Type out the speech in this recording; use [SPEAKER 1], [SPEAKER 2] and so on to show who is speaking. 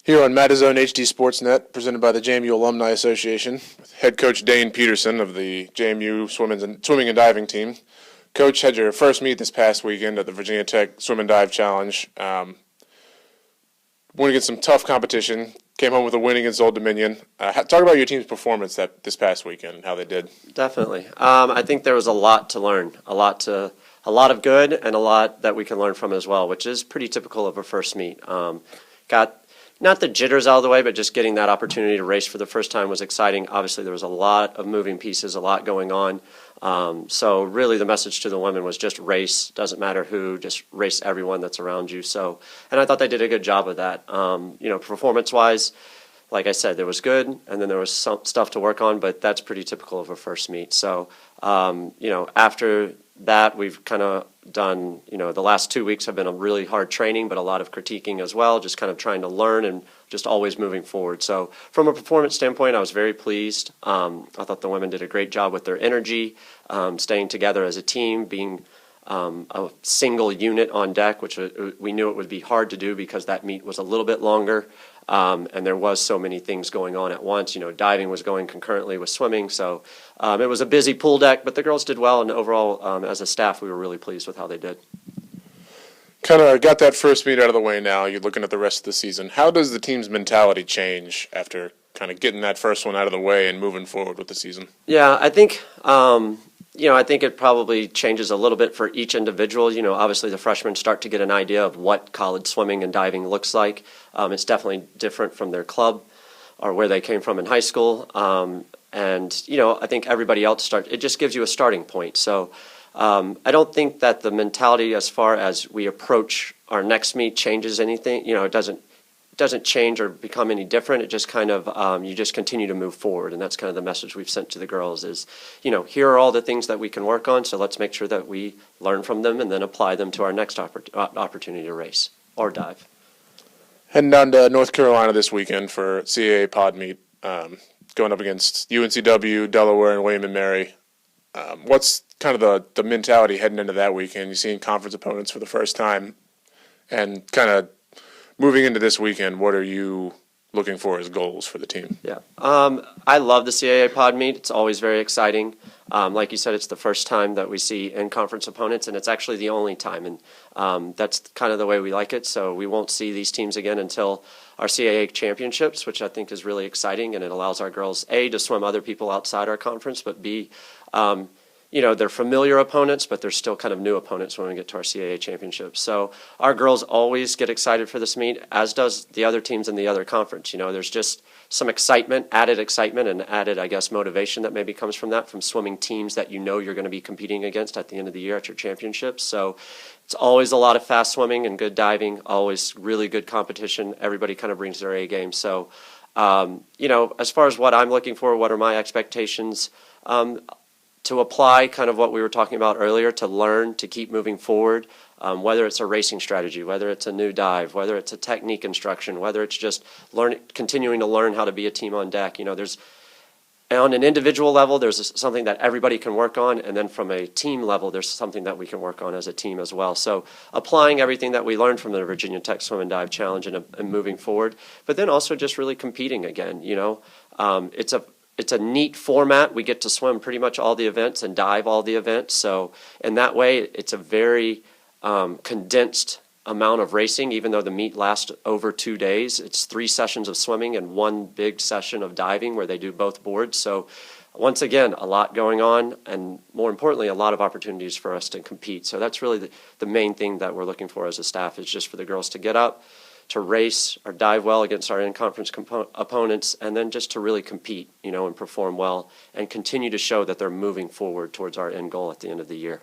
[SPEAKER 1] Here on Madison HD Sportsnet, presented by the JMU Alumni Association, with head coach Dane Pedersen of the JMU swimming and diving team. Coach, had your first meet this past weekend at the Virginia Tech Swim and Dive Challenge. Went against some tough competition. Came home with a win against Old Dominion. Talk about your team's performance this past weekend and how they did.
[SPEAKER 2] Definitely. I think there was a lot to learn, a lot of good, and a lot that we can learn from as well, which is pretty typical of a first meet. Got not the jitters out of the way, but just getting that opportunity to race for the first time was exciting. Obviously, there was a lot of moving pieces, a lot going on. So really the message to the women was just race. Doesn't matter who, just race everyone that's around you. So, and I thought they did a good job of that. Performance-wise, like I said, there was good, and then there was some stuff to work on, but that's pretty typical of a first meet. So, after that, we've kind of done, the last 2 weeks have been a really hard training, but a lot of critiquing as well, just kind of trying to learn and just always moving forward. So from a performance standpoint, I was very pleased. I thought the women did a great job with their energy, staying together as a team, being a single unit on deck, which we knew it would be hard to do because that meet was a little bit longer. And there was so many things going on at once. Diving was going concurrently with swimming. So it was a busy pool deck, but the girls did well. And overall, as a staff, we were really pleased with how they did.
[SPEAKER 1] Kind of got that first meet out of the way now. You're looking at the rest of the season. How does the team's mentality change after kind of getting that first one out of the way and moving forward with the season?
[SPEAKER 2] Yeah, I think I think it probably changes a little bit for each individual. Obviously the freshmen start to get an idea of what college swimming and diving looks like. It's definitely different from their club or where they came from in high school. I think everybody else it just gives you a starting point. So I don't think that the mentality as far as we approach our next meet changes anything. It doesn't change or become any different. It just kind of you just continue to move forward, and that's kind of the message we've sent to the girls is, here are all the things that we can work on, so let's make sure that we learn from them and then apply them to our next opportunity to race or dive.
[SPEAKER 1] Heading down to North Carolina this weekend for CAA Pod Meet, going up against UNCW, Delaware, and William & Mary. What's kind of the mentality heading into that weekend? You're seeing conference opponents for the first time, and kind of moving into this weekend, what are you looking for as goals for the team?
[SPEAKER 2] Yeah, I love the CAA Pod Meet. It's always very exciting. Like you said, it's the first time that we see in-conference opponents, and it's actually the only time, and that's kind of the way we like it. So we won't see these teams again until our CAA championships, which I think is really exciting, and it allows our girls, A, to swim other people outside our conference, but B, they're familiar opponents, but they're still kind of new opponents when we get to our CAA championships. So our girls always get excited for this meet, as does the other teams in the other conference. There's just some added excitement, and added, I guess, motivation that maybe comes from that, from swimming teams that you're going to be competing against at the end of the year at your championships. So it's always a lot of fast swimming and good diving, always really good competition. Everybody kind of brings their A game. So, as far as what I'm looking for, what are my expectations, to apply kind of what we were talking about earlier, to learn, to keep moving forward, whether it's a racing strategy, whether it's a new dive, whether it's a technique instruction, whether it's just continuing to learn how to be a team on deck. There's on an individual level, there's something that everybody can work on, and then from a team level, there's something that we can work on as a team as well. So applying everything that we learned from the Virginia Tech Swim and Dive Challenge and moving forward, but then also just really competing again. It's a neat format. We get to swim pretty much all the events and dive all the events. So in that way, it's a very condensed amount of racing, even though the meet lasts over 2 days. It's 3 sessions of swimming and 1 big session of diving where they do both boards. So once again, a lot going on, and more importantly, a lot of opportunities for us to compete. So that's really the main thing that we're looking for as a staff, is just for the girls to get up, to race or dive well against our in-conference opponents, and then just to really compete, and perform well and continue to show that they're moving forward towards our end goal at the end of the year.